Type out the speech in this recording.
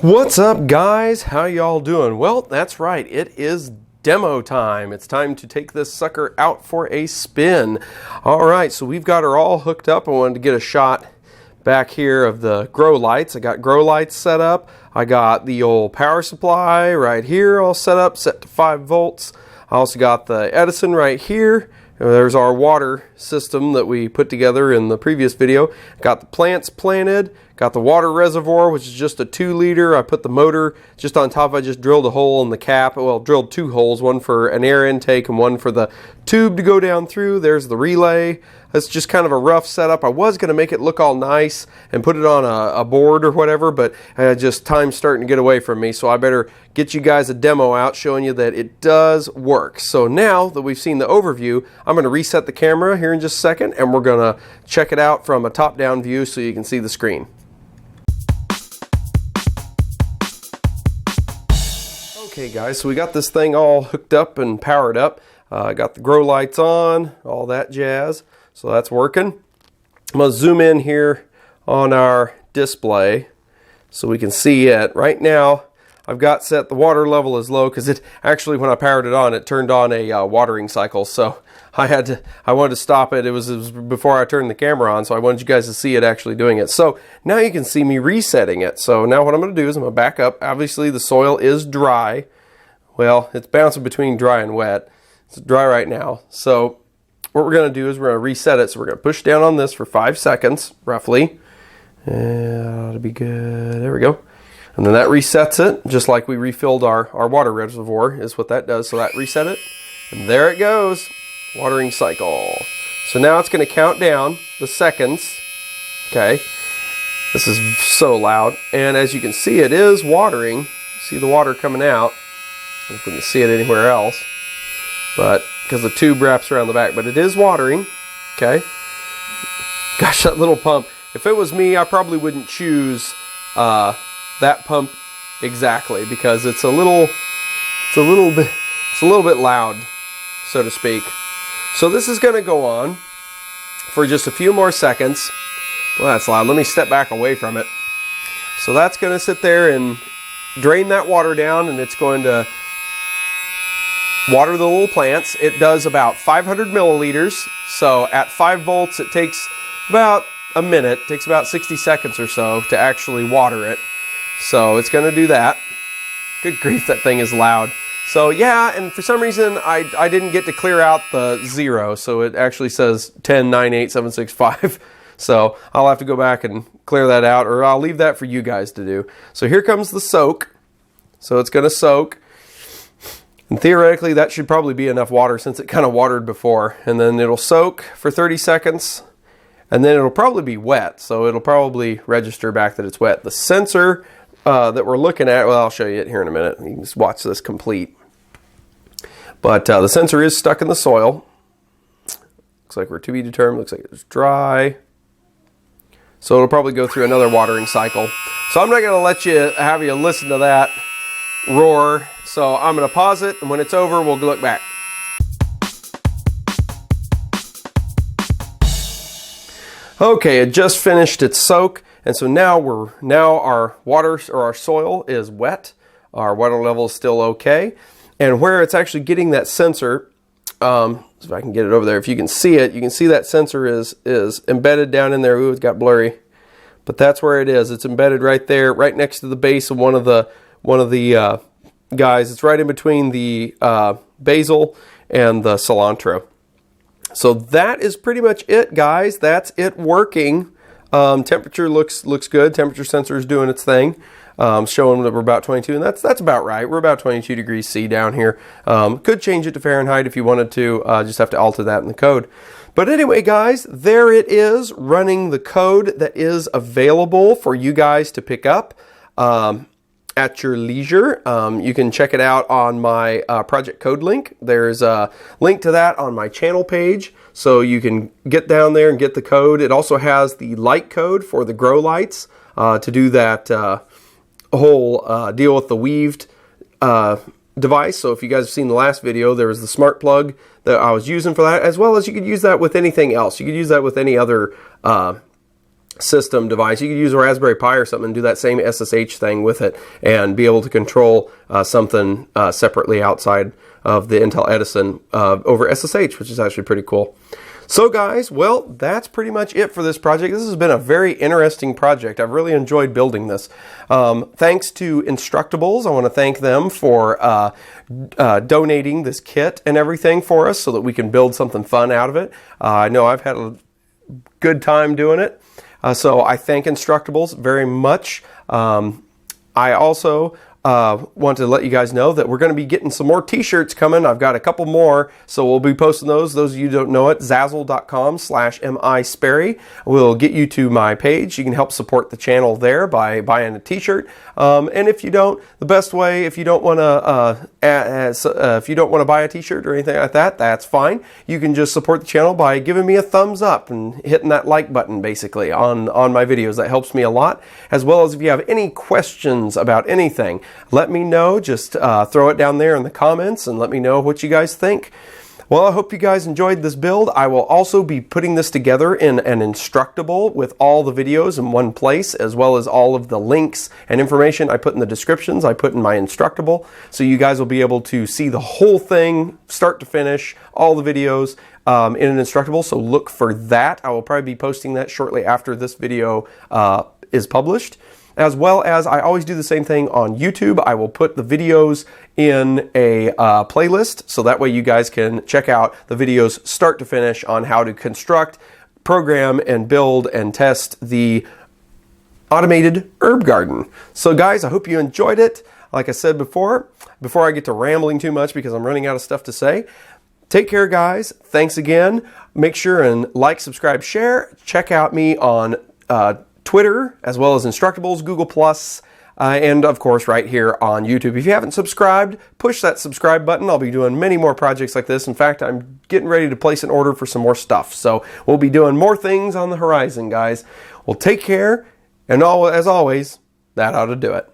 What's up, guys? How y'all doing? Well, that's right. It is demo time. It's time to take this sucker out for a spin. All right, so we've got her all hooked up. I wanted to get a shot back here of the grow lights. I got grow lights set up. I got the old power supply right here all set up, set to 5 volts. I also got the Edison right here. There's our water system that we put together in the previous video. Got the plants planted. Got the water reservoir, which is just a 2-liter. I put the motor just on top. I just drilled a hole in the cap. Well, drilled 2 holes, one for an air intake and one for the tube to go down through. There's the relay. That's just kind of a rough setup. I was going to make it look all nice and put it on a board or whatever, but just time's starting to get away from me, so I better get you guys a demo out showing you that it does work. So now that we've seen the overview, I'm going to reset the camera here in just a second, and we're going to check it out from a top-down view so you can see the screen. Okay guys, so we got this thing all hooked up and powered up. Got the grow lights on, all that jazz. So that's working. I'm going to zoom in here on our display so we can see it. Right now, I've got set the water level as low because it actually, when I powered it on, it turned on a watering cycle. So I wanted to stop it. It was before I turned the camera on, so I wanted you guys to see it actually doing it. So now you can see me resetting it. So now what I'm going to do is I'm going to back up. Obviously, the soil is dry. Well, it's bouncing between dry and wet. It's dry right now. So what we're going to do is we're going to reset it. So we're going to push down on this for 5 seconds, roughly. Ought to be good. There we go. And then that resets it, just like we refilled our water reservoir is what that does. So that reset it. And there it goes. Watering cycle. So now it's going to count down the seconds. Okay. This is so loud. And as you can see, it is watering. See the water coming out. I don't know if we can see it anywhere else. But because the tube wraps around the back, but it is watering. Okay. Gosh, that little pump. If it was me, I probably wouldn't choose that pump exactly because it's a little bit loud, so to speak. So this is going to go on for just a few more seconds. Well, that's loud. Let me step back away from it. So that's going to sit there and drain that water down, and it's going to water the little plants. It does about 500 milliliters. So at 5 volts, it takes about a minute. It takes about 60 seconds or so to actually water it. So it's going to do that. Good grief, that thing is loud. So yeah, and for some reason, I didn't get to clear out the 0. So it actually says 10, 9, 8, 7, 6, 5. So I'll have to go back and clear that out, or I'll leave that for you guys to do. So here comes the soak. So it's going to soak. And theoretically, that should probably be enough water since it kind of watered before. And then it'll soak for 30 seconds. And then it'll probably be wet. So it'll probably register back that it's wet. The sensor that we're looking at, well, I'll show you it here in a minute. You can just watch this complete. But the sensor is stuck in the soil. Looks like we're to be determined. Looks like it's dry. So it'll probably go through another watering cycle. So I'm not going to let you have you listen to that roar. So I'm going to pause it, and when it's over, we'll look back. Okay, it just finished its soak, and so now our water or our soil is wet. Our water level is still okay, and where it's actually getting that sensor, if I can get it over there, if you can see it, you can see that sensor is embedded down in there. Ooh, it got blurry, but that's where it is. It's embedded right there, right next to the base of one of the guys. It's right in between the basil and the cilantro. So that is pretty much it, guys. That's it working. Temperature looks good. Temperature sensor is doing its thing, showing that we're about 22, and that's about right. We're about 22 degrees C down here. Could change it to Fahrenheit if you wanted to. Just have to alter that in the code. But anyway, guys, there it is, running the code that is available for you guys to pick up at your leisure. You can check it out on my project code link. There's a link to that on my channel page, so you can get down there and get the code. It also has the light code for the grow lights to do that whole deal with the weaved device. So if you guys have seen the last video, there was the smart plug that I was using for that, as well as you could use that with anything else. You could use that with any other system device. You could use a Raspberry Pi or something and do that same SSH thing with it and be able to control something separately outside of the Intel Edison over SSH, which is actually pretty cool. So guys, well, that's pretty much it for this project. This has been a very interesting project. I've really enjoyed building this. Thanks to Instructables. I want to thank them for donating this kit and everything for us so that we can build something fun out of it. I know I've had a good time doing it. So I thank Instructables very much. I also want to let you guys know that we're going to be getting some more t-shirts coming. I've got a couple more, so we'll be posting those. Those of you who don't know it, Zazzle.com/misperry will get you to my page. You can help support the channel there by buying a t-shirt. And if you don't, the best way, if you don't want to buy a t-shirt or anything like that, that's fine. You can just support the channel by giving me a thumbs up and hitting that like button basically on my videos. That helps me a lot. As well as if you have any questions about anything, let me know. Just throw it down there in the comments and let me know what you guys think. Well, I hope you guys enjoyed this build. I will also be putting this together in an Instructable with all the videos in one place, as well as all of the links and information I put in the descriptions, I put in my Instructable. So you guys will be able to see the whole thing, start to finish, all the videos in an Instructable. So look for that. I will probably be posting that shortly after this video is published. As well as I always do the same thing on YouTube. I will put the videos in a playlist, so that way you guys can check out the videos start to finish on how to construct, program, and build and test the automated herb garden. So guys, I hope you enjoyed it. Like I said before I get to rambling too much because I'm running out of stuff to say, take care guys. Thanks again. Make sure and like, subscribe, share. Check out me on Twitter, as well as Instructables, Google+, and of course right here on YouTube. If you haven't subscribed, push that subscribe button. I'll be doing many more projects like this. In fact, I'm getting ready to place an order for some more stuff. So we'll be doing more things on the horizon, guys. Well, take care, and as always, that ought to do it.